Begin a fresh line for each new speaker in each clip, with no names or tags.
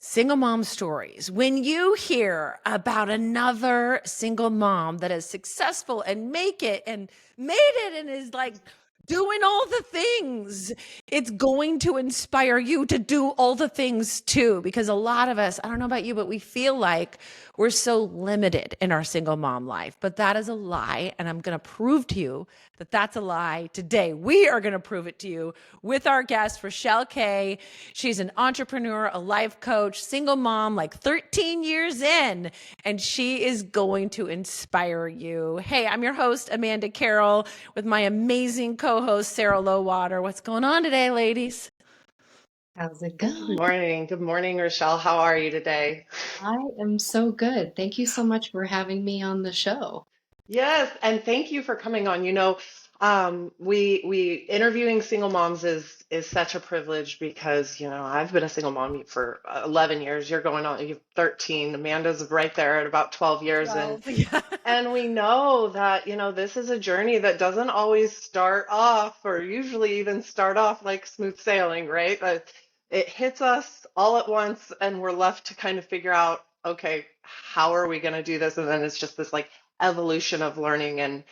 Single mom stories. When you hear about another single mom that is successful and made it and is like doing all the things, it's going to inspire you to do all the things too. Because a lot of us, I don't know about you, but we feel like we're so limited in our single mom life. But that is a lie. And I'm going to prove to you that that's a lie today. We are going to prove it to you with our guest, Rochelle K. She's an entrepreneur, a life coach, single mom, like 13 years in, and she is going to inspire you. Hey, I'm your host, Amanda Carroll, with my amazing co-host, Sarah Lowater. What's going on today, ladies?
How's it
Good
going?
morning. Good morning, Rochelle. How are you today?
I am so good. Thank you so much for having me on the show.
Yes, and thank you for coming on. We interviewing single moms is such a privilege because, I've been a single mom for 11 years. You're going on, you're 13. Amanda's right there at about 12 years, and
12. Yeah.
and we know that, this is a journey that doesn't always start off or usually even start off like smooth sailing, right? But it hits us all at once and we're left to kind of figure out, okay, how are we going to do this? And then it's just this like evolution of learning and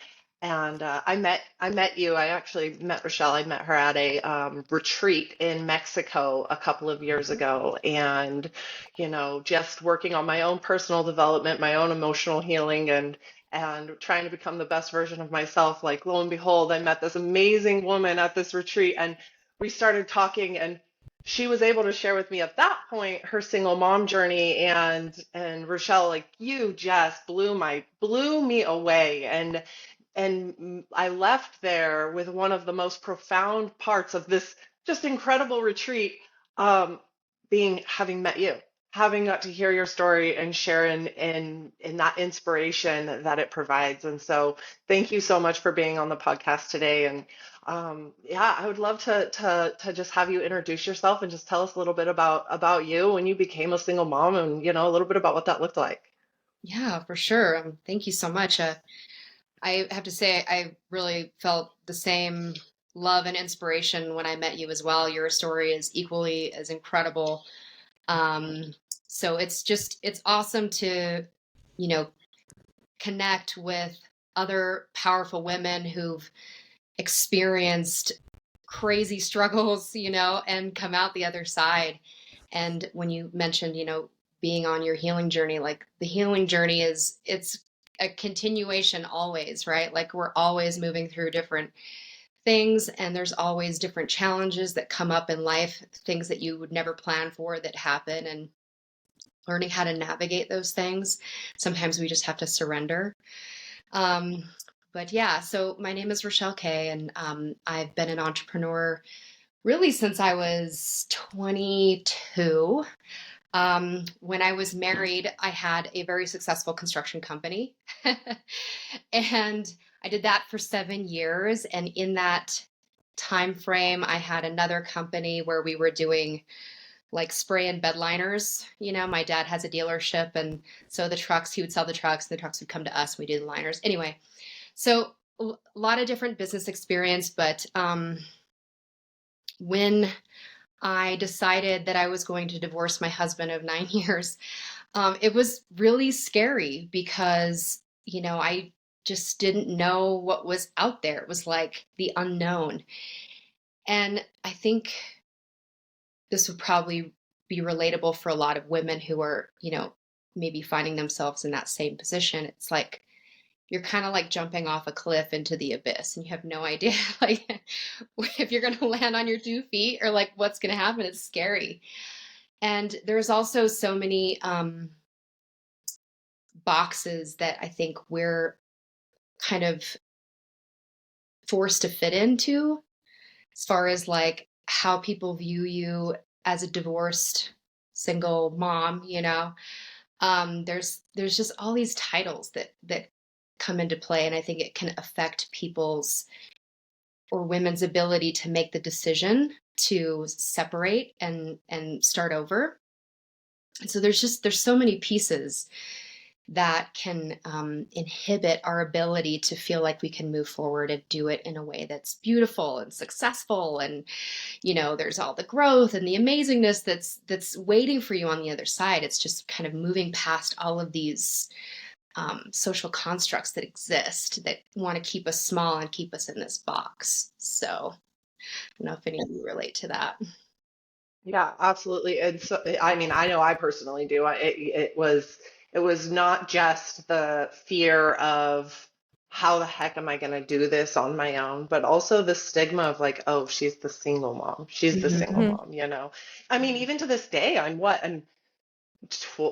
I met you. I actually met Rochelle. I met her at a retreat in Mexico a couple of years ago, and just working on my own personal development, my own emotional healing, and trying to become the best version of myself. Like lo and behold, I met this amazing woman at this retreat, and we started talking, and she was able to share with me at that point her single mom journey, and Rochelle, like you just blew me away, and I left there with one of the most profound parts of this just incredible retreat, um, being having met you, having got to hear your story and share in that inspiration that it provides. And so, thank you so much for being on the podcast today. And yeah, I would love to just have you introduce yourself and just tell us a little bit about you when you became a single mom, and a little bit about what that looked like.
Yeah, for sure. Thank you so much. I have to say, I really felt the same love and inspiration when I met you as well. Your story is equally as incredible. Um, so it's awesome to, you know, connect with other powerful women who've experienced crazy struggles, and come out the other side. And when you mentioned, being on your healing journey, like the healing journey it's a continuation always, right? Like we're always moving through different things and there's always different challenges that come up in life, things that you would never plan for that happen and learning how to navigate those things. Sometimes we just have to surrender. Um, but yeah, so my name is Rochelle K, and I've been an entrepreneur really since I was 22. When I was married, I had a very successful construction company. And I did that for 7 years. And in that time frame, I had another company where we were doing like spray and bed liners. My dad has a dealership, and so he would sell the trucks, and the trucks would come to us, and we did the liners. Anyway, so a lot of different business experience, but when I decided that I was going to divorce my husband of 9 years, it was really scary because, I just didn't know what was out there. It was like the unknown. And I think this would probably be relatable for a lot of women who are, maybe finding themselves in that same position. It's like you're kind of like jumping off a cliff into the abyss and you have no idea like if you're going to land on your 2 feet or like what's going to happen. It's scary. And there's also so many boxes that I think we're kind of forced to fit into, as far as like how people view you as a divorced single mom. There's just all these titles that come into play, and I think it can affect people's or women's ability to make the decision to separate and start over. And so there's so many pieces. that can inhibit our ability to feel like we can move forward and do it in a way that's beautiful and successful. And, there's all the growth and the amazingness that's waiting for you on the other side. It's just kind of moving past all of these social constructs that exist that want to keep us small and keep us in this box. So I don't know if any of you relate to that.
Yeah, absolutely. And so, I mean, I know I personally do. It was not just the fear of how the heck am I going to do this on my own, but also the stigma of like, oh, she's the single mom. She's the single
Mhm.
Mhm.
mom. I mean, even to this day, I'm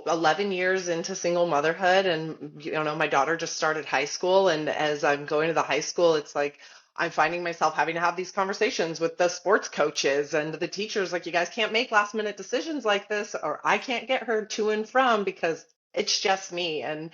11 years into single motherhood, and my daughter just started high school, and as I'm going to the high school, it's like I'm finding myself having to have these conversations with the sports coaches and the teachers, like, you guys can't make last minute decisions like this, or I can't get her to and from because it's just me. And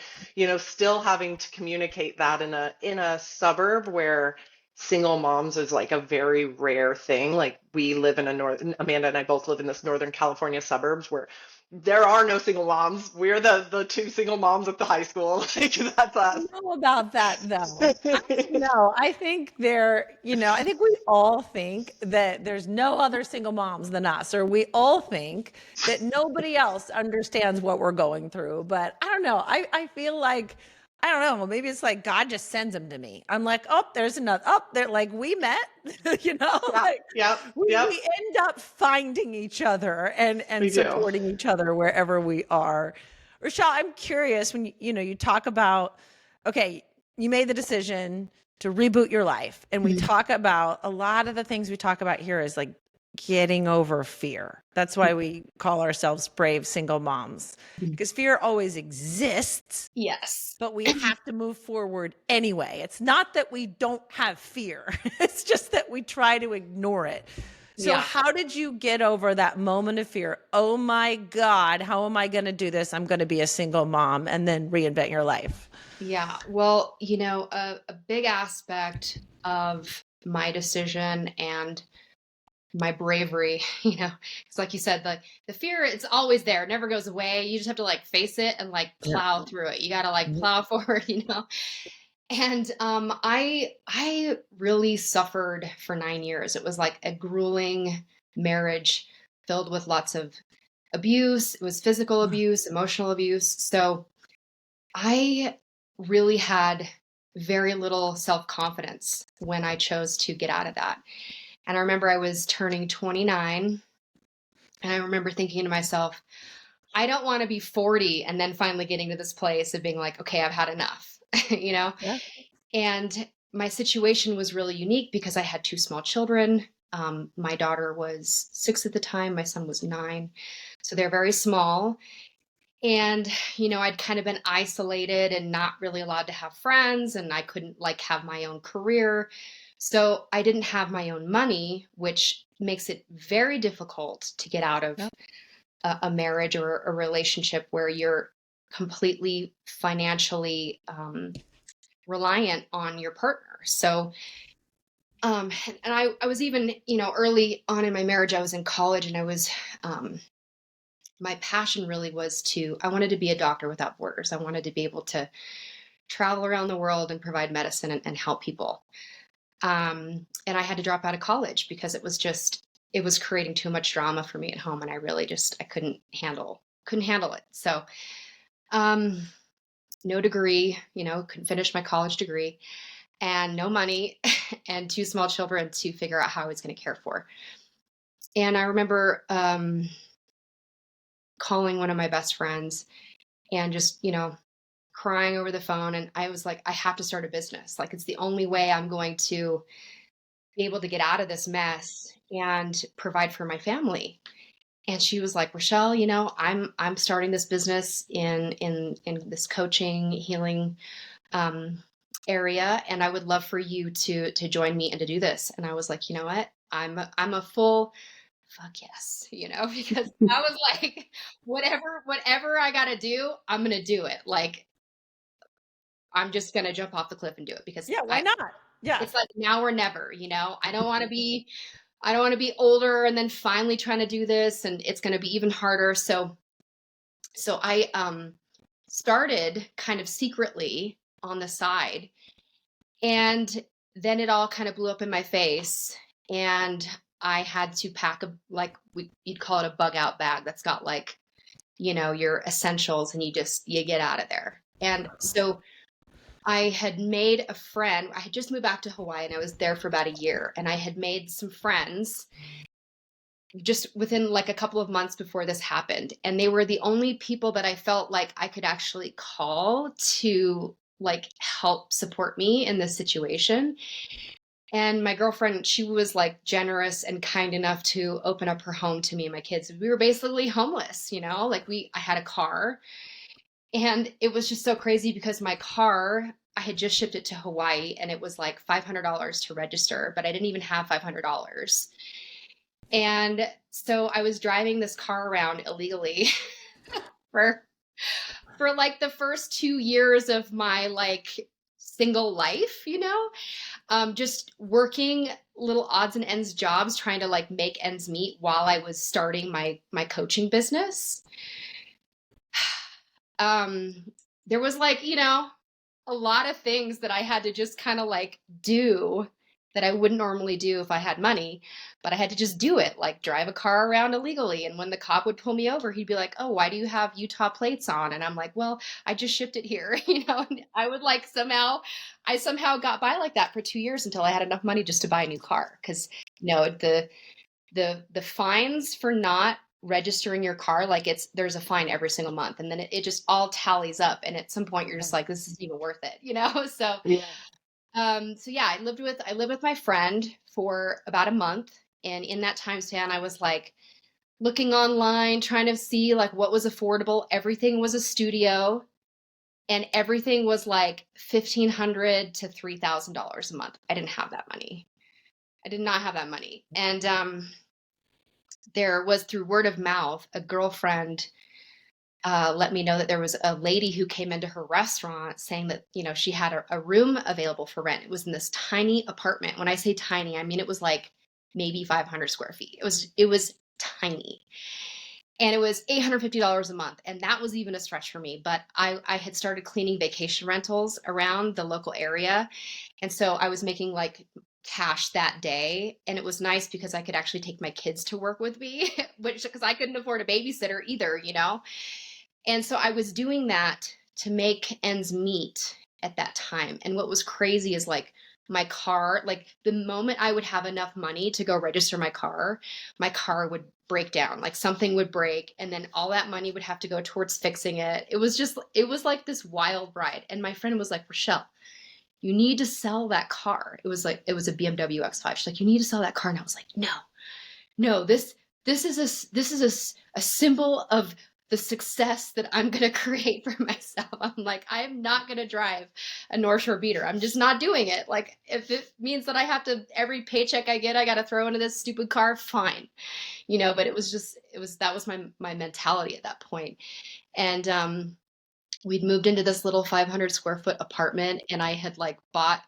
still having to communicate that in a suburb where single moms is like a very rare thing. Like, we live in Amanda and I both live in this Northern California suburbs where there are no single moms. We're the two single moms at the high school. Like, that's
I
us.
don't know about that though. I don't know. I think I think we all think that there's no other single moms than us, or we all think that nobody else understands what we're going through. But I don't know. I feel like, I don't know, maybe it's like God just sends them to me. I'm like, oh, there's another, oh, they're like, we met,
Yeah,
like
yep, yep,
we end up finding each other and
we do.
supporting each other wherever we are. Rochelle, I'm curious when you talk about, okay, you made the decision to reboot your life. And we
Mhm.
talk about a lot of the things we talk about here is like getting over fear. That's why we call ourselves brave single moms,
Mhm.
because fear always exists,
Yes.
but we have to move forward anyway. It's not that we don't have fear, it's just that we try to ignore it. So,
Yeah.
how did you get over that moment of fear? Oh my God, how am I going to do this? I'm going to be a single mom, and then reinvent your life.
Yeah. Well, a big aspect of my decision and my bravery, it's like you said, the fear, it's always there, it never goes away. You just have to like face it and like
Yeah.
plow through it. You got to like plow forward. And I really suffered for 9 years. It was like a grueling marriage filled with lots of abuse. It was physical abuse, emotional abuse. So I really had very little self confidence when I chose to get out of that. And I remember I was turning 29, and I remember thinking to myself, I don't want to be 40 and then finally getting to this place of being like, okay, I've had enough, you know?
Yeah.
And my situation was really unique because I had two small children. My daughter was 6 at the time, my son was 9. So they're very small. And, I'd kind of been isolated and not really allowed to have friends, and I couldn't like have my own career. So I didn't have my own money, which makes it very difficult to get out of
Yep.
a marriage or a relationship where you're completely financially reliant on your partner. So, and I was even, early on in my marriage, I was in college, and um, my passion really was I wanted to be a doctor without borders. I wanted to be able to travel around the world and provide medicine and help people. And I had to drop out of college because it was creating too much drama for me at home. And I really I couldn't handle it. So, um, no degree, couldn't finish my college degree, and no money and two small children to figure out how I was going to care for. And I remember, calling one of my best friends and just, crying over the phone. And I was like, I have to start a business. Like, it's the only way I'm going to be able to get out of this mess and provide for my family. And she was like, Rochelle, I'm starting this business in this coaching, healing area, and I would love for you to join me and to do this. And I was like, you know what? I'm a full fuck yes, because I was like, whatever I got to do, I'm going to do it. Like, I'm just going to jump off the cliff and do it because
Yeah, why not? Yeah.
it's like now or never, I don't want to be older and then finally trying to do this, and it's going to be even harder. So I started kind of secretly on the side. And then it all kind of blew up in my face. And I had to pack you'd call it a bug out bag that's got like, your essentials, and you get out of there. And so I had made a friend. I had just moved back to Hawaii and I was there for about a year, and I had made some friends just within like a couple of months before this happened. And they were the only people that I felt like I could actually call to like help support me in this situation. And my girlfriend, she was like generous and kind enough to open up her home to me and my kids. We were basically homeless, like I had a car, and it was just so crazy because my car, I had just shipped it to Hawaii and it was like $500 to register, but I didn't even have $500. And so I was driving this car around illegally for like the first 2 years of my like single life, just working little odds and ends jobs, trying to like make ends meet while I was starting my coaching business. There was like, a lot of things that I had to just kind of like do that I wouldn't normally do if I had money, but I had to just do it, like drive a car around illegally. And when the cop would pull me over, he'd be like, "Oh, why do you have Utah plates on?" And I'm like, "Well, I just shipped it here." And I would like I somehow got by like that for 2 years until I had enough money just to buy a new car. Cause the fines for not registering your car, like there's a fine every single month, and then it just all tallies up, and at some point you're just like, this isn't even worth it. So
Yeah.
so yeah, I lived with my friend for about a month, and in that time span I was like looking online trying to see like what was affordable. Everything was a studio, and everything was like $1,500 to $3,000 a month. I didn't have that money. I did not have that money. And there was, through word of mouth, a girlfriend let me know that there was a lady who came into her restaurant saying that, she had a room available for rent. It was in this tiny apartment. When I say tiny, I mean, it was like maybe 500 square feet. It was tiny. And it was $850 a month. And that was even a stretch for me. But I had started cleaning vacation rentals around the local area. And so I was making like cash that day. And it was nice because I could actually take my kids to work with me, because I couldn't afford a babysitter either. And so I was doing that to make ends meet at that time. And what was crazy is like my car, like the moment I would have enough money to go register my car would break down, like something would break, and then all that money would have to go towards fixing it. It was like this wild ride. And my friend was like, "Rochelle, you need to sell that car." It was a BMW X5. She's like, "You need to sell that car." And I was like, no, this is a symbol of the success that I'm going to create for myself. I'm like, I'm not going to drive a North Shore beater. I'm just not doing it. Like, if it means that I have to, every paycheck I get, I got to throw into this stupid car, fine. But that was my mentality at that point. And, we'd moved into this little 500 square foot apartment, and I had like bought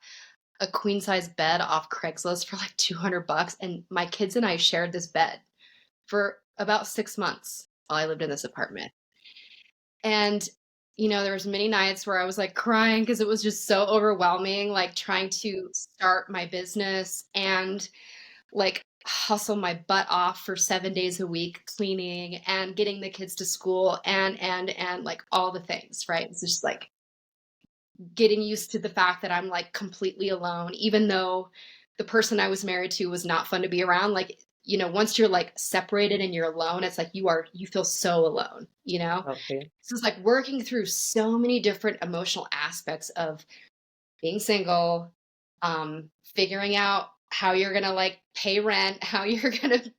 a queen size bed off Craigslist for like $200. And my kids and I shared this bed for about 6 months while I lived in this apartment. And, there was many nights where I was like crying because it was just so overwhelming, like trying to start my business and like hustle my butt off for 7 days a week, cleaning and getting the kids to school and like all the things, right? It's just like getting used to the fact that I'm like completely alone, even though the person I was married to was not fun to be around. Like, once you're like separated and you're alone, it's like you feel so alone.
Okay.
So it's like working through so many different emotional aspects of being single, figuring out how you're going to like pay rent, how you're going to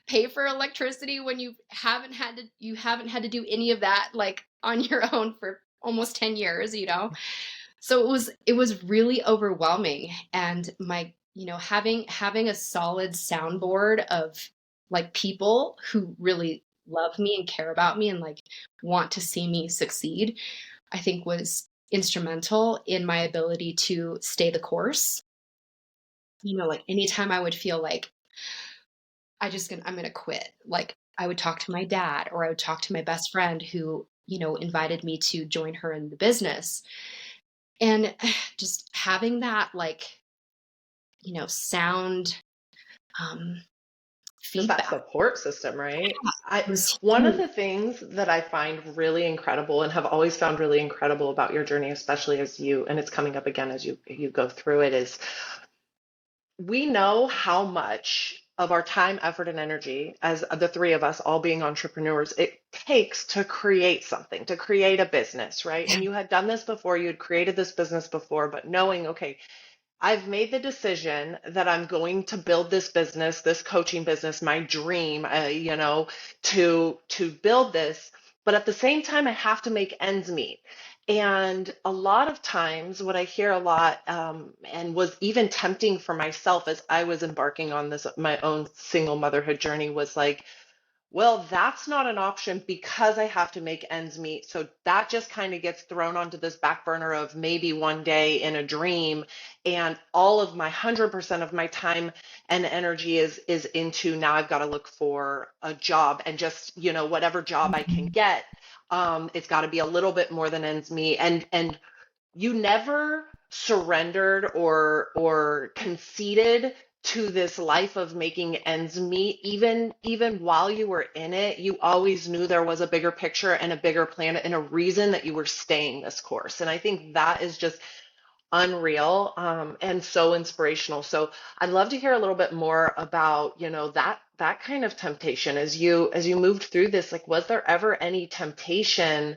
pay for electricity when you haven't had to do any of that like on your own for almost 10 years. So it was really overwhelming. And my, having a solid soundboard of like people who really love me and care about me and like want to see me succeed, I think was instrumental in my ability to stay the course. Like anytime I would feel like I'm going to quit, like I would talk to my dad, or I would talk to my best friend who invited me to join her in the business. And just having that, like, sound um,
Just that
feedback
support system, right?
was
One of
huge.
the things that I find really incredible and have always found really incredible about your journey, especially as you, and it's coming up again as you go through it, is we know how much of our time, effort, and energy, as the three of us all being entrepreneurs, it takes to create something, to create a business, right? And you had done this before, you had created this business before, but knowing, okay, I've made the decision that I'm going to build this business, this coaching business, my dream, to build this. But at the same time, I have to make ends meet. And a lot of times, what I hear a lot, and was even tempting for myself as I was embarking on this, my own single motherhood journey, was like, well, that's not an option because I have to make ends meet. So that just kind of gets thrown onto this back burner of maybe one day in a dream. And all of my 100% of my time and energy is into now I've got to look for a job and just, whatever job I can get. It's got to be a little bit more than ends meet. And you never surrendered or conceded to this life of making ends meet. Even while you were in it, you always knew there was a bigger picture and a bigger plan and a reason that you were staying this course. And I think that is just unreal, and so inspirational. So I'd love to hear a little bit more about, that kind of temptation as you moved through this. Like, was there ever any temptation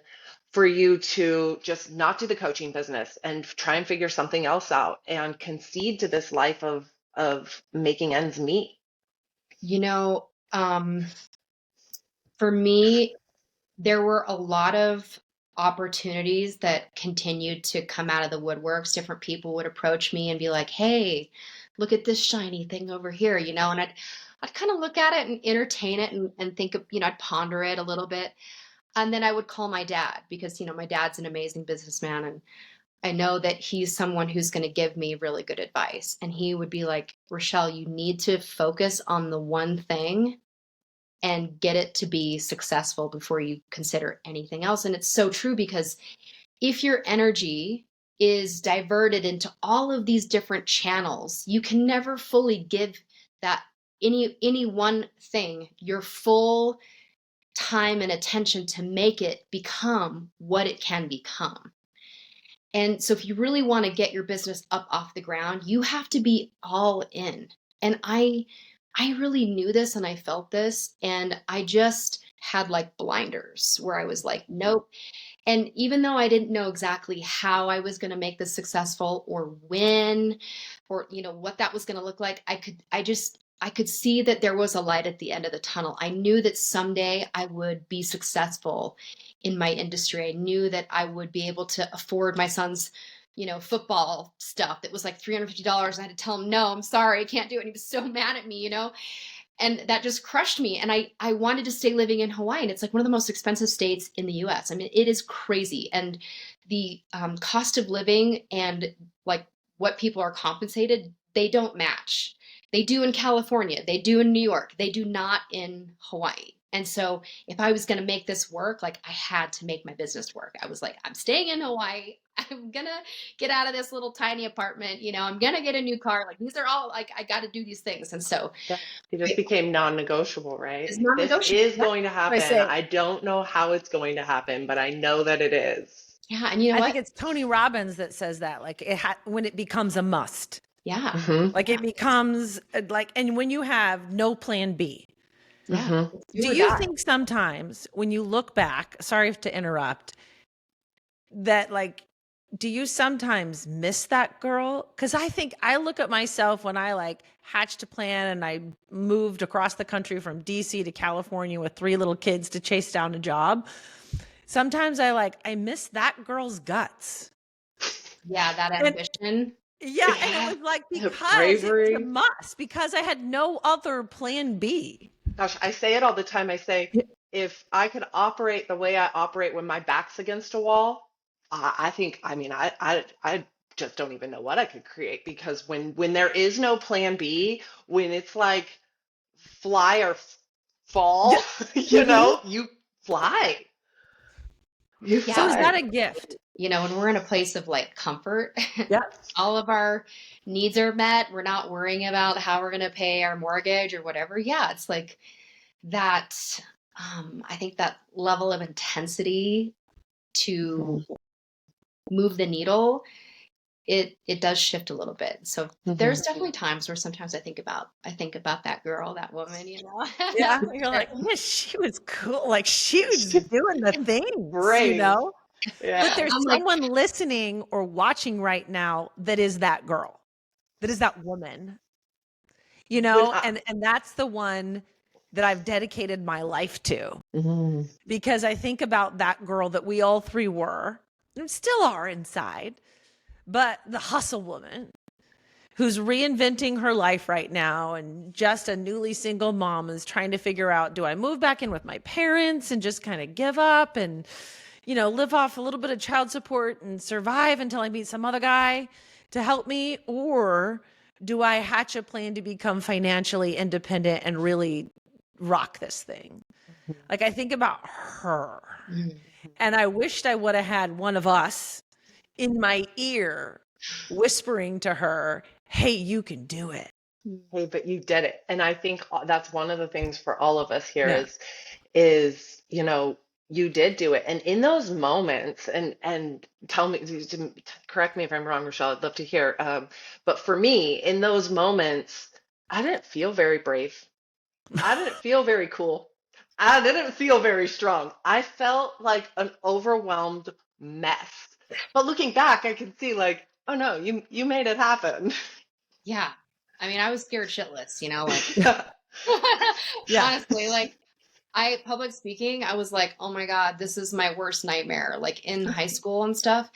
for you to just not do the coaching business and try and figure something else out and concede to this life of making ends meet?
You know, um, for me, there were a lot of opportunities that continued to come out of the woodworks. Different people would approach me and be like, "Hey, look at this shiny thing over here," and I'd kind of look at it and entertain it and think of, I'd ponder it a little bit. And then I would call my dad because, my dad's an amazing businessman, and I know that he's someone who's going to give me really good advice. And he would be like, "Rochelle, you need to focus on the one thing and get it to be successful before you consider anything else." And it's so true, because if your energy is diverted into all of these different channels, you can never fully give that any one thing your full time and attention to make it become what it can become. And so if you really want to get your business up off the ground, you have to be all in. And I really knew this and I felt this, and I just had like blinders where I was like, nope. And even though I didn't know exactly how I was going to make this successful or when, or what that was going to look like, I could see that there was a light at the end of the tunnel. I knew that someday I would be successful in my industry. I knew that I would be able to afford my son's, football stuff that was like $350. I had to tell him, no, I'm sorry, I can't do it. And he was so mad at me. And that just crushed me. And I wanted to stay living in Hawaii. And it's like one of the most expensive states in the US. I mean, it is crazy. And the cost of living and like what people are compensated, they don't match. They do in California, they do in New York, they do not in Hawaii. And so if I was going to make this work, like I had to make my business work. I was like, I'm staying in Hawaii. I'm going to get out of this little tiny apartment. I'm going to get a new car. Like these are all like, I got to do these things. And so
Yeah, it just became non-negotiable, right?
it's
Like, this
non-negotiable.
is going to
I
happen.
say,
I don't know how it's going to happen, but I know that it is.
Yeah. And you know
I
what?
think it's Tony Robbins that says that, like when it becomes a must,
Yeah.
Hmm.
like it becomes like, and when you have no plan B.
Yeah.
Hmm.
It's do
Do
or
you
die.
think sometimes when you look back, sorry to interrupt, that like, do you sometimes miss that girl? Because I think I look at myself when I like hatched a plan and I moved across the country from DC to California with 3 little kids to chase down a job. Sometimes I miss that girl's guts.
Yeah. That
And
ambition.
yeah, and it
Yeah,
was like
the
because it was a
bravery.
must, because I had no other plan B.
Gosh, I say it all the time. I say, if I could operate the way I operate when my back's against a wall, I think, I mean, I just don't even know what I could create, because when there is no plan B, when it's like fly or fall,
Yeah. Mhm.
you fly. You
Yeah,
So is
fly.
that a gift?
when we're in a place of like comfort,
Yeah.
all of our needs are met. We're not worrying about how we're going to pay our mortgage or whatever. Yeah, it's like that. I think that level of intensity to
Mhm.
move the needle, it does shift a little bit. So there's
Mhm.
definitely times where sometimes I think about that girl, that woman.
Yeah. You're like, yeah, she was cool. Like she was doing the things,
Brave.
But
Yeah.
there's
I'm like,
someone listening or watching right now that is that girl, that is that woman,
When I,
and that's the one that I've dedicated my life to,
Mhm.
because I think about that girl that we all three were and still are inside, but the hustle woman who's reinventing her life right now and just a newly single mom is trying to figure out, do I move back in with my parents and just kind of give up and live off a little bit of child support and survive until I meet some other guy to help me, or do I hatch a plan to become financially independent and really rock this thing? Like I think about her,
mm,
and I wished I would have had one of us in my ear whispering to her, hey, you can do it.
Hey, but you did it. And I think that's one of the things for all of us here
Yeah.
is, you did do it. And in those moments, and tell me, correct me if I'm wrong, Rochelle, I'd love to hear. But for me, in those moments, I didn't feel very brave. I didn't feel very cool. I didn't feel very strong. I felt like an overwhelmed mess. But looking back, I can see like, oh no, you made it happen.
yeah. I mean, I was scared shitless, like
Yeah.
Yeah.
honestly, like public speaking, I was like, oh my God, this is my worst nightmare. Like in high school and stuff.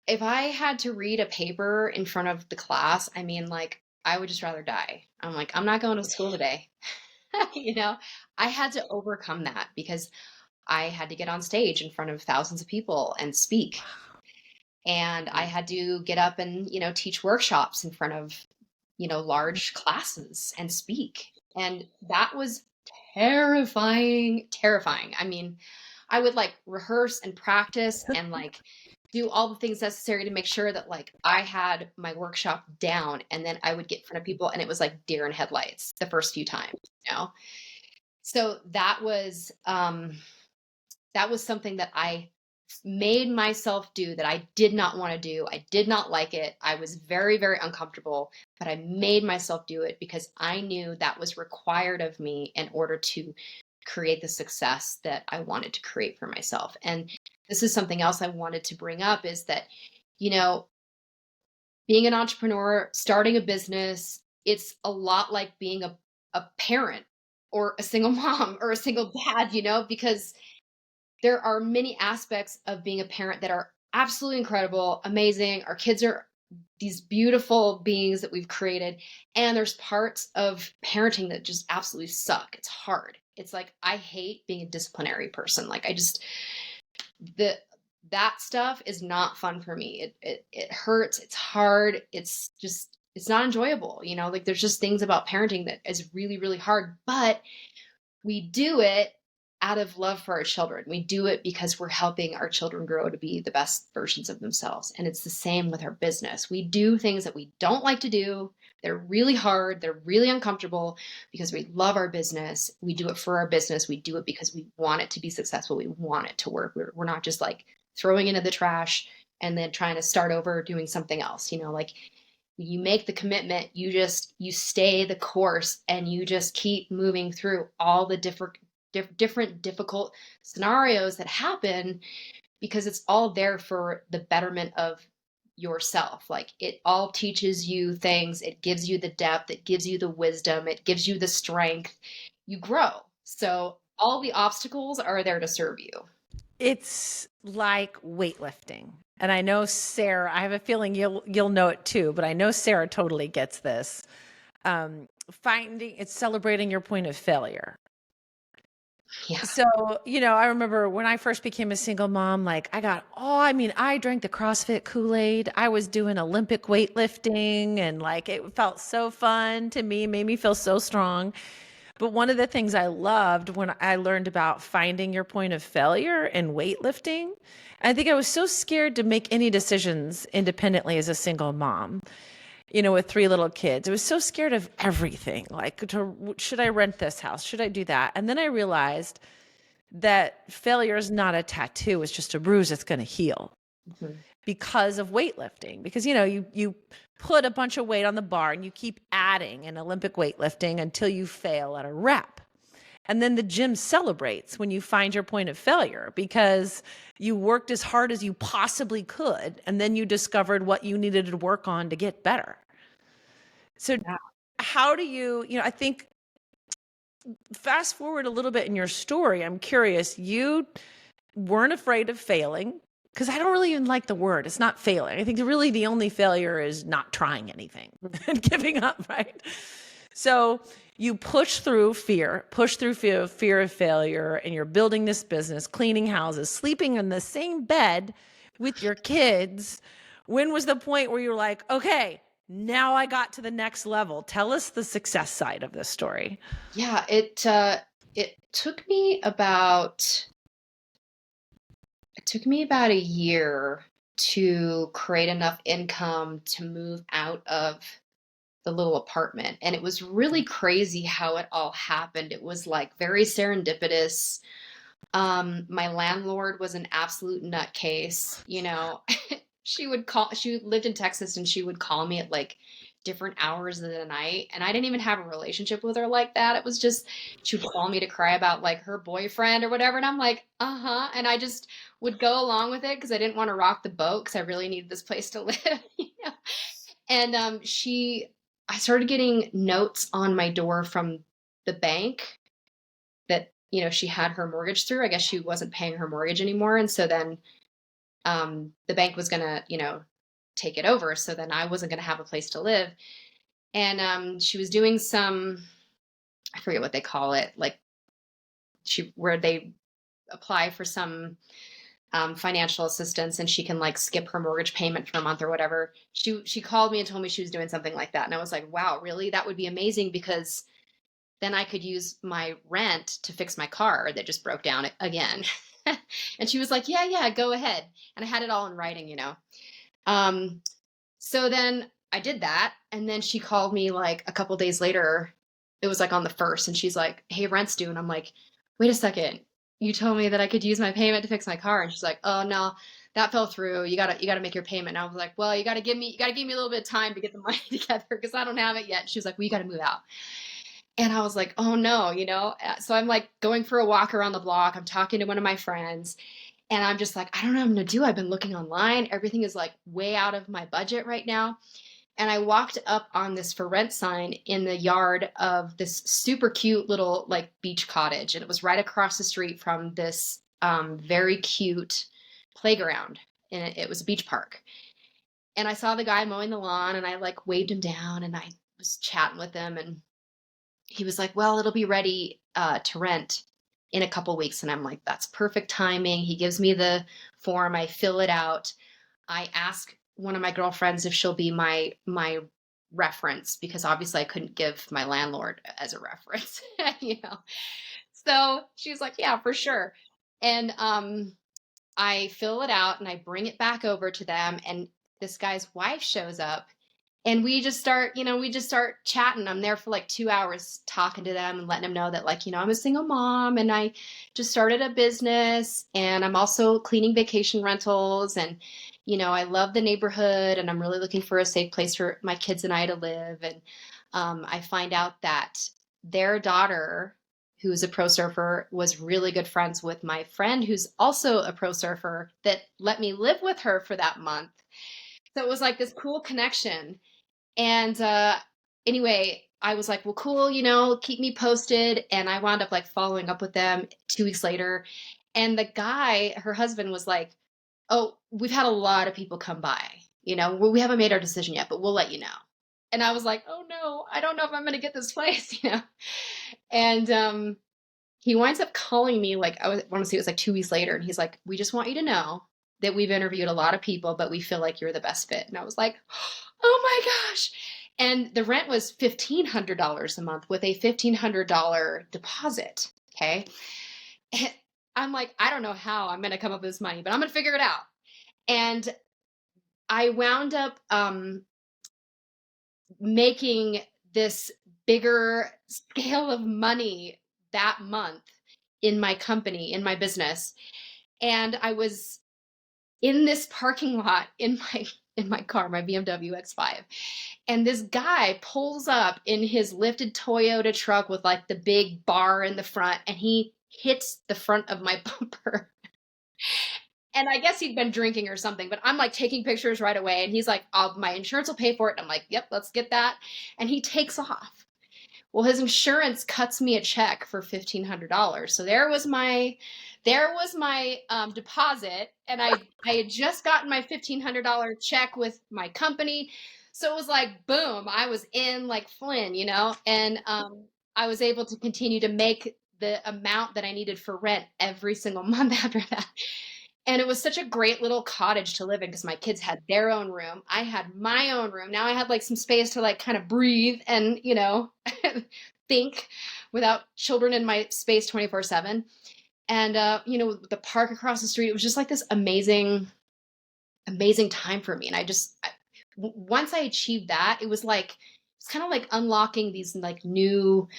If I had to read a paper in front of the class, I mean, like, I would just rather die. I'm like, I'm not going to school today. you know, I had to overcome that because I had to get on stage in front of thousands of people and speak. And I had to get up and, teach workshops in front of, large classes and speak. And that was terrifying, terrifying. I mean, I would like rehearse and practice and like do all the things necessary to make sure that like I had my workshop down, and then I would get in front of people and it was like deer in headlights the first few times. So that was something that I made myself do that I did not want to do. I did not like it. I was very, very uncomfortable, but I made myself do it because I knew that was required of me in order to create the success that I wanted to create for myself. And this is something else I wanted to bring up is that, you know, being an entrepreneur, starting a business, it's a lot like being a parent or a single mom or a single dad, because there are many aspects of being a parent that are absolutely incredible, amazing. Our kids are these beautiful beings that we've created. And there's parts of parenting that just absolutely suck. It's hard. It's like I hate being a disciplinary person. Like the that stuff is not fun for me. It hurts, it's hard, it's not enjoyable, like there's just things about parenting that is really, really hard. But we do it out of love for our children. We do it because we're helping our children grow to be the best versions of themselves. And it's the same with our business. We do things that we don't like to do. They're really hard. They're really uncomfortable because we love our business. We do it for our business. We do it because we want it to be successful. We want it to work. We're not just like throwing it in the trash and then trying to start over doing something else. Like you make the commitment, you stay the course and you just keep moving through all the different difficult scenarios that happen because it's all there for the betterment of yourself. Like it all teaches you things, it gives you the depth, it gives you the wisdom, it gives you the strength. You grow. So all the obstacles are there to serve you.
It's like weightlifting. And I know Sarah, I have a feeling you'll know it too, but I know Sarah totally gets this. It's celebrating your point of failure.
Yeah.
So, I remember when I first became a single mom, like I drank the CrossFit Kool-Aid. I was doing Olympic weightlifting and like it felt so fun to me, made me feel so strong. But one of the things I loved when I learned about finding your point of failure in weightlifting, I think I was so scared to make any decisions independently as a single mom, with three little kids. I was so scared of everything. Like, should I rent this house? Should I do that? And then I realized that failure is not a tattoo, it's just a bruise that's going to heal
Mhm.
because of weightlifting. Because, you put a bunch of weight on the bar and you keep adding in Olympic weightlifting until you fail at a rep. And then the gym celebrates when you find your point of failure because you worked as hard as you possibly could. And then you discovered what you needed to work on to get better. So,
Yeah.
how do I think fast forward a little bit in your story, I'm curious, you weren't afraid of failing because I don't really even like the word. It's not failing. I think really the only failure is not trying anything and giving up, right? So you push through fear of failure, and you're building this business, cleaning houses, sleeping in the same bed with your kids. When was the point where you were like, okay, now I got to the next level? Tell us the success side of this story.
Yeah, it took me about a year to create enough income to move out of the little apartment. And it was really crazy how it all happened. It was like very serendipitous. My landlord was an absolute nutcase. She lived in Texas and she would call me at like different hours of the night. And I didn't even have a relationship with her like that. It was just, she would call me to cry about like her boyfriend or whatever. And I'm like, uh-huh. And I just would go along with it because I didn't want to rock the boat because I really needed this place to live. And I started getting notes on my door from the bank that, she had her mortgage through. I guess she wasn't paying her mortgage anymore. And so then the bank was going to, take it over. So then I wasn't going to have a place to live. And she was doing some, I forget what they call it, like where they apply for some financial assistance and she can like skip her mortgage payment for a month or whatever. She called me and told me she was doing something like that. And I was like, wow, really? That would be amazing because then I could use my rent to fix my car that just broke down again. And she was like, yeah, go ahead. And I had it all in writing. So then I did that. And then she called me like a couple days later. It was like on the 1st. And she's like, hey, rent's due. And I'm like, wait a second. You told me that I could use my payment to fix my car. And she's like, oh no, that fell through. You gotta make your payment. And I was like, well, you gotta give me a little bit of time to get the money together because I don't have it yet. And she was like, well, you gotta move out. And I was like, oh no, So I'm like going for a walk around the block. I'm talking to one of my friends and I'm just like, I don't know what I'm going to do. I've been looking online. Everything is like way out of my budget right now. And I walked up on this for rent sign in the yard of this super cute little like beach cottage. And it was right across the street from this very cute playground. And it was a beach park. And I saw the guy mowing the lawn and I like waved him down and I was chatting with him. And he was like, well, it'll be ready to rent in a couple weeks. And I'm like, that's perfect timing. He gives me the form. I fill it out. I ask one of my girlfriends if she'll be my reference because obviously I couldn't give my landlord as a reference, So she was like, yeah, for sure. And I fill it out and I bring it back over to them. And this guy's wife shows up and we just start chatting. I'm there for like 2 hours talking to them and letting them know that like, I'm a single mom and I just started a business and I'm also cleaning vacation rentals and, I love the neighborhood and I'm really looking for a safe place for my kids and I to live. And I find out that their daughter, who's a pro surfer, was really good friends with my friend who's also a pro surfer that let me live with her for that month. So it was like this cool connection. And anyway, I was like, well, cool, keep me posted. And I wound up like following up with them 2 weeks later. And the guy, her husband, was like, oh, we've had a lot of people come by. We haven't made our decision yet, but we'll let you know. And I was like, oh no, I don't know if I'm going to get this place, And he winds up calling me like, I want to say it was like 2 weeks later. And he's like, we just want you to know that we've interviewed a lot of people, but we feel like you're the best fit. And I was like, oh my gosh. And the rent was $1,500 a month with a $1,500 deposit. Okay. And I'm like, I don't know how I'm going to come up with this money, but I'm going to figure it out. And I wound up making this bigger scale of money that month in my company, in my business. And I was in this parking lot in my car, my BMW X5. And this guy pulls up in his lifted Toyota truck with like the big bar in the front, and he hits the front of my bumper. And I guess he'd been drinking or something, but I'm like taking pictures right away. And he's like, my insurance will pay for it. And I'm like, yep, let's get that. And he takes off. Well, his insurance cuts me a check for $1,500. So there was my deposit, and I had just gotten my $1,500 check with my company. So it was like, boom, I was in like Flynn, and I was able to continue to make the amount that I needed for rent every single month after that. And it was such a great little cottage to live in because my kids had their own room. I had my own room. Now I had like some space to like kind of breathe and, think without children in my space 24/7. And, the park across the street, it was just like this amazing, amazing time for me. And once I achieved that, it's kind of like unlocking these like new,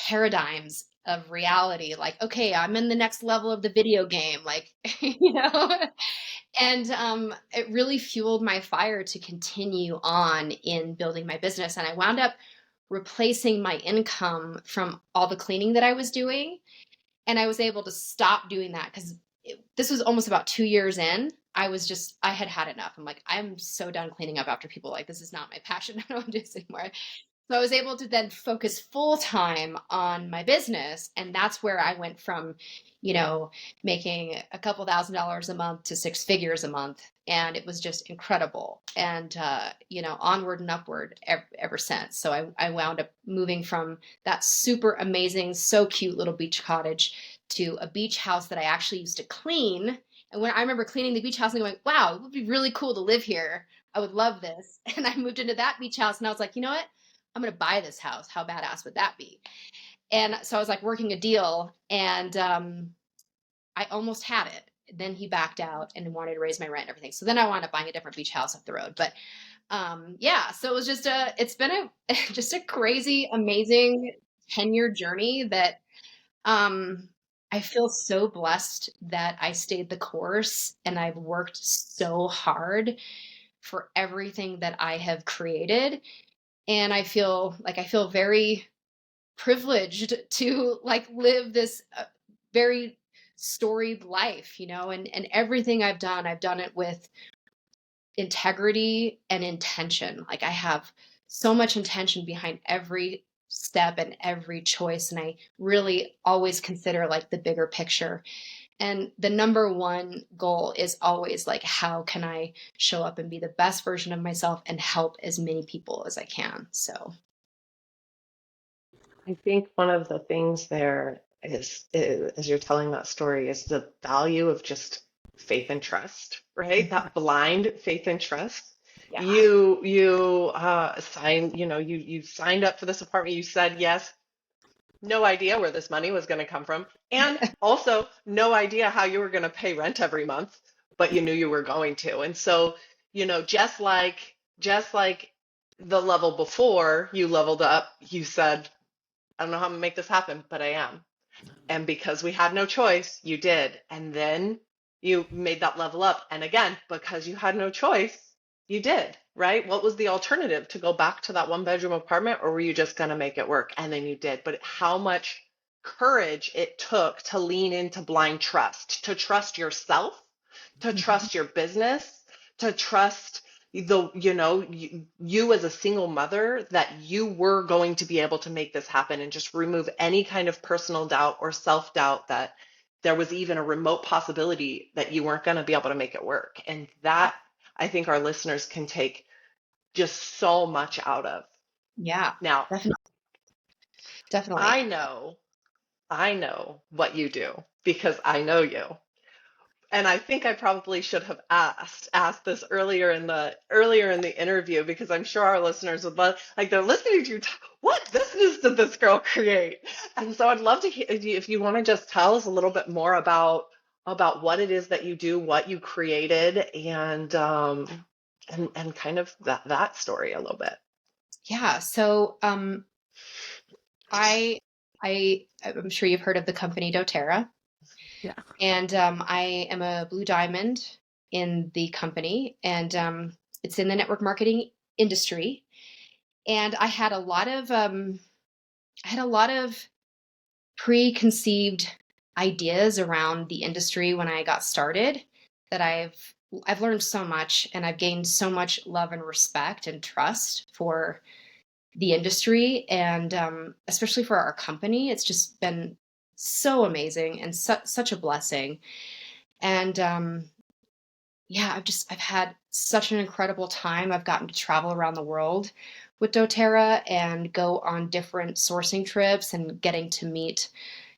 paradigms of reality, like, okay, I'm in the next level of the video game, like, and it really fueled my fire to continue on in building my business. And I wound up replacing my income from all the cleaning that I was doing, and I was able to stop doing that because this was almost about 2 years in. I had had enough. I'm like, I'm so done cleaning up after people. Like, this is not my passion. I don't want to do this anymore. So I was able to then focus full time on my business. And that's where I went from, making a couple $1,000s a month to 6 figures a month. And it was just incredible. And, onward and upward ever since. So I wound up moving from that super amazing, so cute little beach cottage to a beach house that I actually used to clean. And when I remember cleaning the beach house and going, wow, it would be really cool to live here. I would love this. And I moved into that beach house and I was like, you know what? I'm going to buy this house. How badass would that be? And so I was like working a deal, and I almost had it. Then he backed out and wanted to raise my rent and everything. So then I wound up buying a different beach house up the road. But yeah, so it's been just a crazy, amazing 10-year journey that I feel so blessed that I stayed the course and I've worked so hard for everything that I have created. And I feel very privileged to like live this very storied life, and everything I've done it with integrity and intention. Like, I have so much intention behind every step and every choice. And I really always consider like the bigger picture. And the number one goal is always like, how can I show up and be the best version of myself and help as many people as I can? So,
I think one of the things there is, as you're telling that story, is the value of just faith and trust, right? That blind faith and trust.
yeah.
You signed, you signed up for this apartment. You said yes, no idea where this money was going to come from, and also no idea how you were going to pay rent every month, but you knew you were going to. And so, just like the level before you leveled up, you said, I don't know how I'm gonna make this happen, but I am. And because we had no choice, you did. And then you made that level up. And again, because you had no choice, you did, right? What was the alternative? To go back to that 1 bedroom apartment, or were you just going to make it work? And then you did. But how much courage it took to lean into blind trust, to trust yourself, to trust your business, to trust you as a single mother, that you were going to be able to make this happen, and just remove any kind of personal doubt or self-doubt that there was even a remote possibility that you weren't going to be able to make it work. And that, I think, our listeners can take just so much out of.
Yeah,
Now,
definitely.
I know what you do because I know you. and I think I probably should have asked this earlier in the interview, because I'm sure our listeners would love, like, they're listening to you talk, what business did this girl create? And so I'd love to hear if you want to just tell us a little bit more about what it is that you do, what you created, and kind of that story a little bit.
Yeah. So I'm sure you've heard of the company doTERRA.
Yeah.
And I am a blue diamond in the company, and it's in the network marketing industry. And I had a lot of preconceived ideas around the industry when I got started that I've learned so much, and I've gained so much love and respect and trust for the industry, and especially for our company. It's just been so amazing and such a blessing. And yeah, I've had such an incredible time. I've gotten to travel around the world with doTERRA and go on different sourcing trips, and getting to meet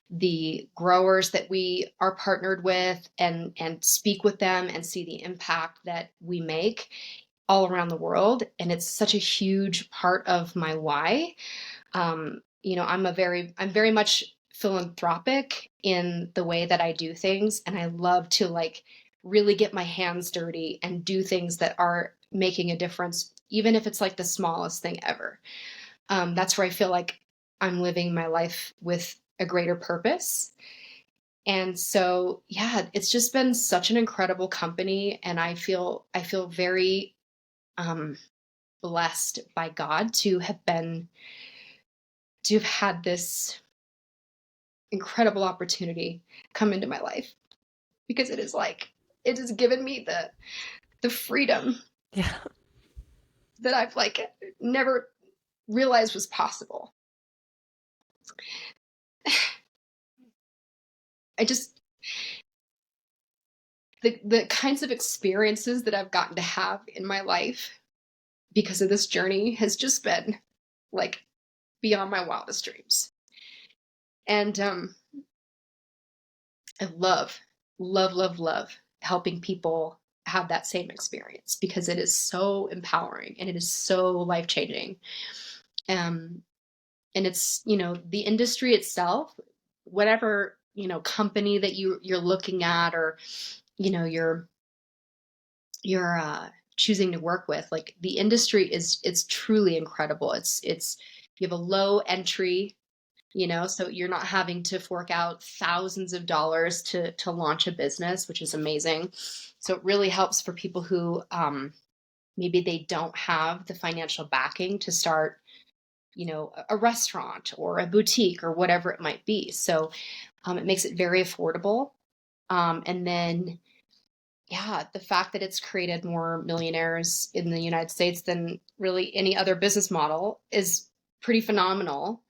the growers that we are partnered with, and speak with them and see the impact that we make all around the world. And it's such a huge part of my why. I'm very much philanthropic in the way that I do things, and I love to, like, really get my hands dirty and do things that are making a difference, even if it's like the smallest thing ever. That's where I feel like I'm living my life with a greater purpose. And so, yeah, it's just been such an incredible company, and I feel very blessed by God to have had this incredible opportunity come into my life, because it has given me the freedom
Yeah.
that I've, like, never realized was possible. I just the kinds of experiences that I've gotten to have in my life because of this journey has just been, like, beyond my wildest dreams. And I love helping people have that same experience, because it is so empowering and it is so life changing. Um, and it's, the industry itself, whatever, company that you're looking at, or, you're choosing to work with, like, the industry it's truly incredible. It's you have a low entry, so you're not having to fork out thousands of dollars to launch a business, which is amazing. So it really helps for people who maybe they don't have the financial backing to start, a restaurant or a boutique or whatever it might be. So it makes it very affordable. And then, yeah, the fact that it's created more millionaires in the United States than really any other business model is pretty phenomenal.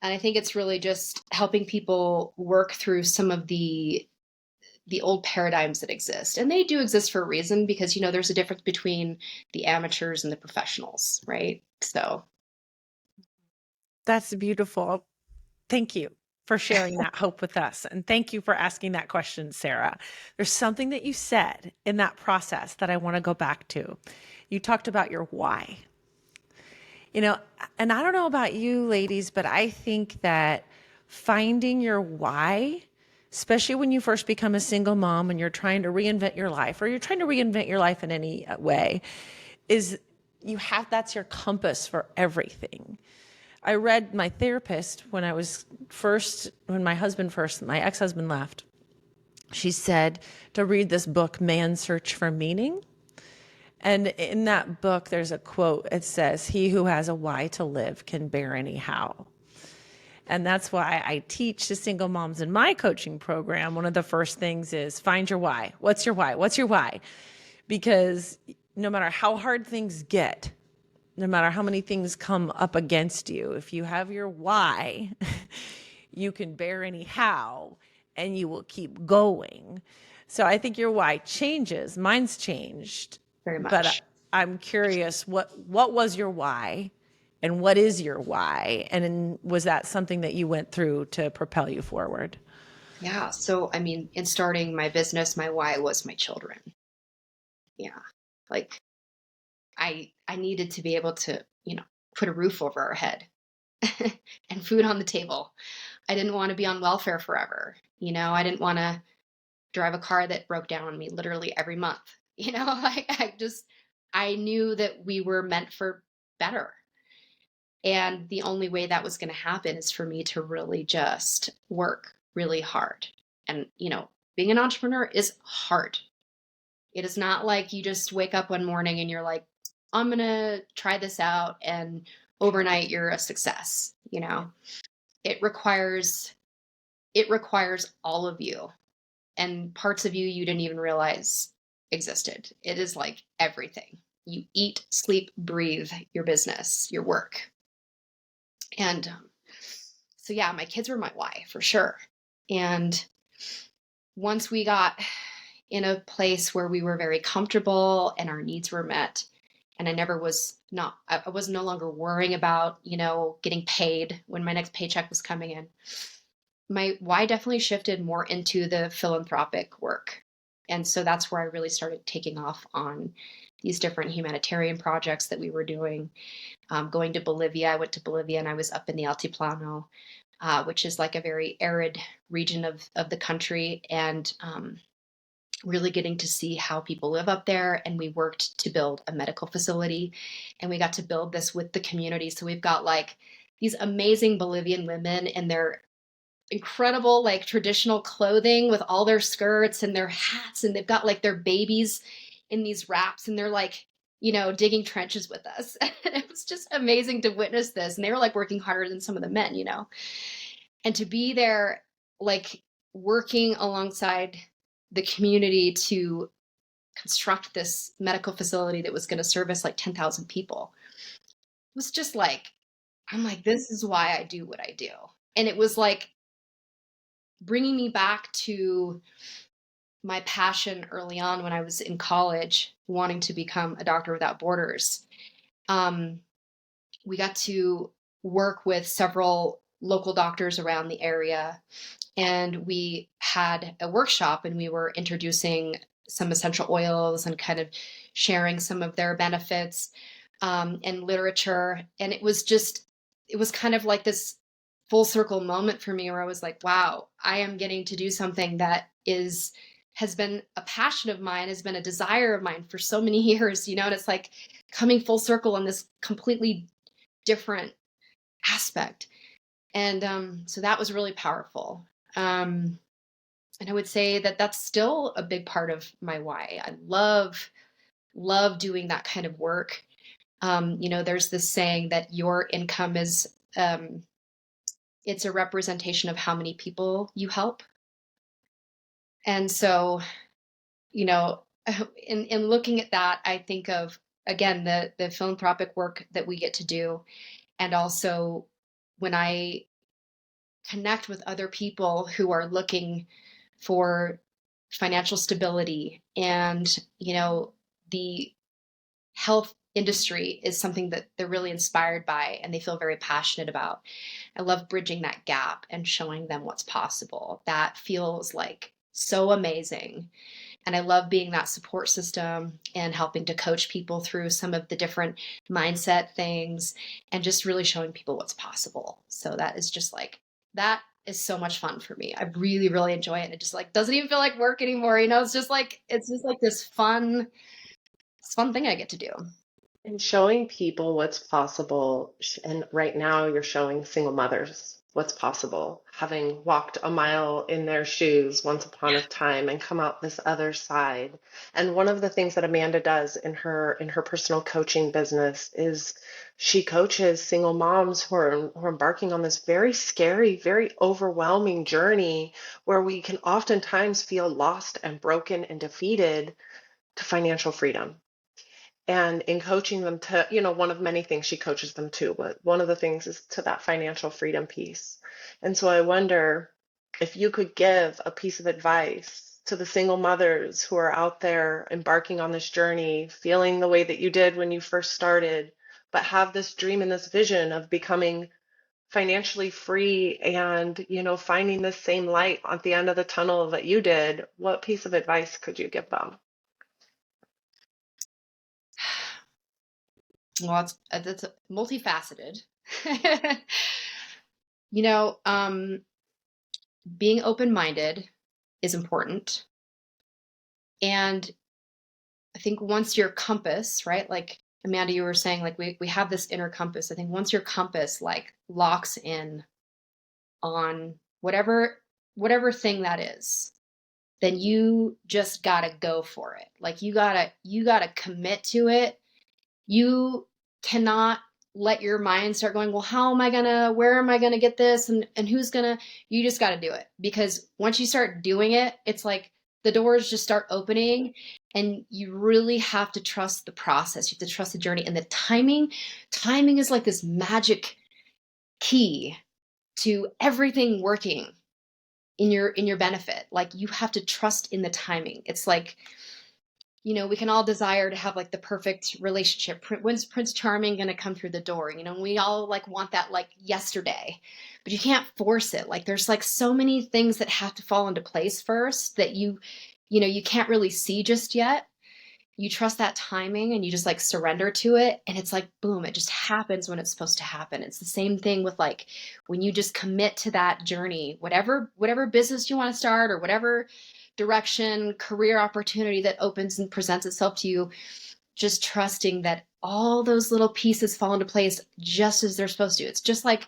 And I think it's really just helping people work through some of the old paradigms that exist. And they do exist for a reason, because, there's a difference between the amateurs and the professionals, right? So
That's beautiful. Thank you for sharing that hope with us. And thank you for asking that question, Sarah. There's something that you said in that process that I want to go back to. You talked about your why. And I don't know about you ladies, but I think that finding your why, especially when you first become a single mom and you're trying to reinvent your life, or you're trying to reinvent your life in any way, is that's your compass for everything. I read my therapist when my ex-husband left, she said to read this book, Man's Search for Meaning. And in that book, there's a quote. It says, "He who has a why to live can bear any how." And that's why I teach to single moms in my coaching program. One of the first things is find your why. What's your why? What's your why? Because no matter how hard things get, no matter how many things come up against you, if you have your why, you can bear any how, and you will keep going. So I think your why changes. Mine's changed.
very
But
much.
I'm curious, what was your why, and what is your why? And was that something that you went through to propel you forward?
Yeah. So, I mean, in starting my business, my why was my children. Yeah. Like I needed to be able to, put a roof over our head and food on the table. I didn't want to be on welfare forever. I didn't want to drive a car that broke down on me literally every month. Like I knew that we were meant for better. And the only way that was going to happen is for me to really just work really hard. And, being an entrepreneur is hard. It is not like you just wake up one morning and you're like, I'm going to try this out and overnight you're a success. It requires all of you and parts of you didn't even realize existed. It is like everything. You eat, sleep, breathe your business, your work. And so, yeah, my kids were my why for sure. And once we got in a place where we were very comfortable and our needs were met, and I was no longer worrying about, getting paid when my next paycheck was coming in. My why definitely shifted more into the philanthropic work. And so that's where I really started taking off on these different humanitarian projects that we were doing. Going to Bolivia, I went to Bolivia and I was up in the Altiplano, which is like a very arid region of the country, and really getting to see how people live up there. And we worked to build a medical facility, and we got to build this with the community. So we've got like these amazing Bolivian women in their incredible like traditional clothing with all their skirts and their hats, and they've got like their babies in these wraps, and they're like digging trenches with us. And it was just amazing to witness this, and they were like working harder than some of the men, and to be there like working alongside the community to construct this medical facility that was going to service like 10,000 people. It was just like, I'm like, this is why I do what I do. And it was like bringing me back to my passion early on when I was in college, wanting to become a doctor without borders. We got to work with several local doctors around the area, and we had a workshop, and we were introducing some essential oils and kind of sharing some of their benefits, and literature. And it was kind of like this full circle moment for me where I was like, wow, I am getting to do something that has been a passion of mine, has been a desire of mine for so many years, and it's like coming full circle in this completely different aspect. And so that was really powerful. And I would say that that's still a big part of my why. I love doing that kind of work. There's this saying that your income is, it's a representation of how many people you help. And so, in looking at that, I think of, again, the philanthropic work that we get to do. And also when I connect with other people who are looking for financial stability, and the health industry is something that they're really inspired by and they feel very passionate about. I love bridging that gap and showing them what's possible. That feels like so amazing. And I love being that support system and helping to coach people through some of the different mindset things and just really showing people what's possible. So that is just like, that is so much fun for me. I really, really enjoy it. It just like doesn't even feel like work anymore. It's just like this fun thing I get to do.
And showing people what's possible. And right now, you're showing single mothers what's possible, having walked a mile in their shoes once upon a time and come out this other side. And one of the things that Amanda does in her personal coaching business is she coaches single moms who are embarking on this very scary, very overwhelming journey where we can oftentimes feel lost and broken and defeated, to financial freedom. And in coaching them to, one of many things she coaches them to, but one of the things is to that financial freedom piece. And so I wonder if you could give a piece of advice to the single mothers who are out there embarking on this journey, feeling the way that you did when you first started, but have this dream and this vision of becoming financially free and, finding the same light at the end of the tunnel that you did, what piece of advice could you give them?
Well, it's multifaceted. You know, being open-minded is important. And I think once your compass, right? Like Amanda, you were saying, like we have this inner compass. I think once your compass like locks in on whatever thing that is, then you just gotta go for it. Like you gotta commit to it. You cannot let your mind start going, well, where am I gonna get this? And who's gonna, you just gotta do it. Because once you start doing it, it's like the doors just start opening and you really have to trust the process. You have to trust the journey and the timing. Timing is like this magic key to everything working in your benefit. Like you have to trust in the timing. It's like, we can all desire to have like the perfect relationship. When's Prince Charming going to come through the door? We all like want that like yesterday, but you can't force it. Like there's like so many things that have to fall into place first that you can't really see just yet. You trust that timing and you just like surrender to it. And it's like, boom, it just happens when it's supposed to happen. It's the same thing with like, when you just commit to that journey, whatever business you want to start or whatever direction, career opportunity that opens and presents itself to you, just trusting that all those little pieces fall into place just as they're supposed to. It's just like,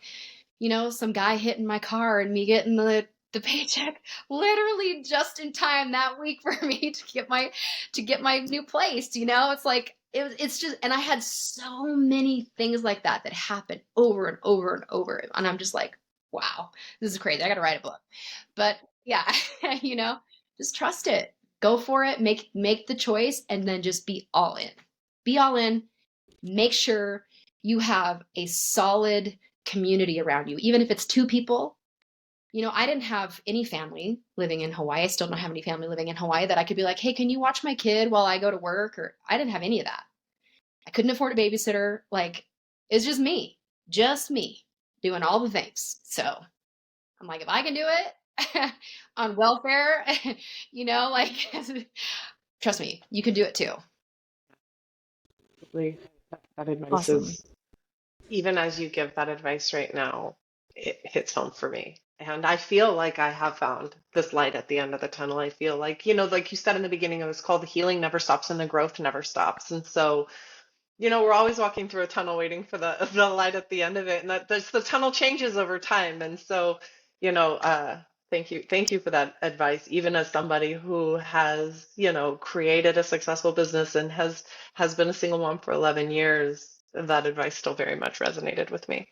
some guy hitting my car and me getting the paycheck literally just in time that week for me to get my new place. It's like it's just, and I had so many things like that happen over and over and over, and I'm just like, wow, this is crazy. I got to write a book. But yeah, just trust it, go for it, make the choice, and then just be all in. Make sure you have a solid community around you, even if it's two people. I didn't have any family living in Hawaii. I still don't have any family living in Hawaii that I could be like, hey, can you watch my kid while I go to work? Or I didn't have any of that. I couldn't afford a babysitter. Like, it's just me doing all the things. So I'm like, if I can do it on welfare, like, trust me, you can do it too.
That advice
Awesome.
is, even as you give that advice right now, it hits home for me. And I feel like I have found this light at the end of the tunnel. I feel like, like you said in the beginning of this call, the healing never stops and the growth never stops. And so, we're always walking through a tunnel waiting for the light at the end of it. And that the tunnel changes over time. And so, thank you for that advice. Even as somebody who has, created a successful business and has been a single mom for 11 years, that advice still very much resonated with me.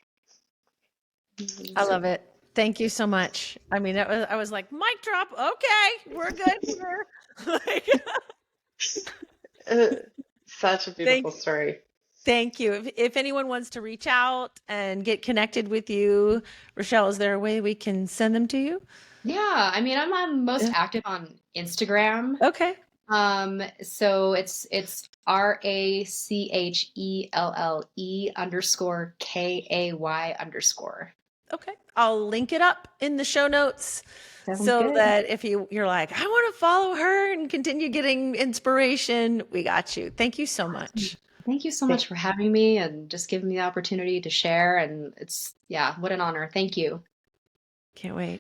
I love it. Thank you so much. I mean, I was like, mic drop. Okay, we're good here. Like,
Such a beautiful
thank,
story.
thank you. If anyone wants to reach out and get connected with you, Rochelle, is there a way we can send them to you?
Yeah, I mean, I'm most
Yeah.
active on Instagram.
Okay.
So it's RACHELLE_KAY_.
Okay. I'll link it up in the show notes
Sounds
so
good.
that if you're like, I want to follow her and continue getting inspiration, we got you. Thank you so much.
Thank you so much for having me and just giving me the opportunity to share. And yeah, what an honor. Thank you.
Can't wait.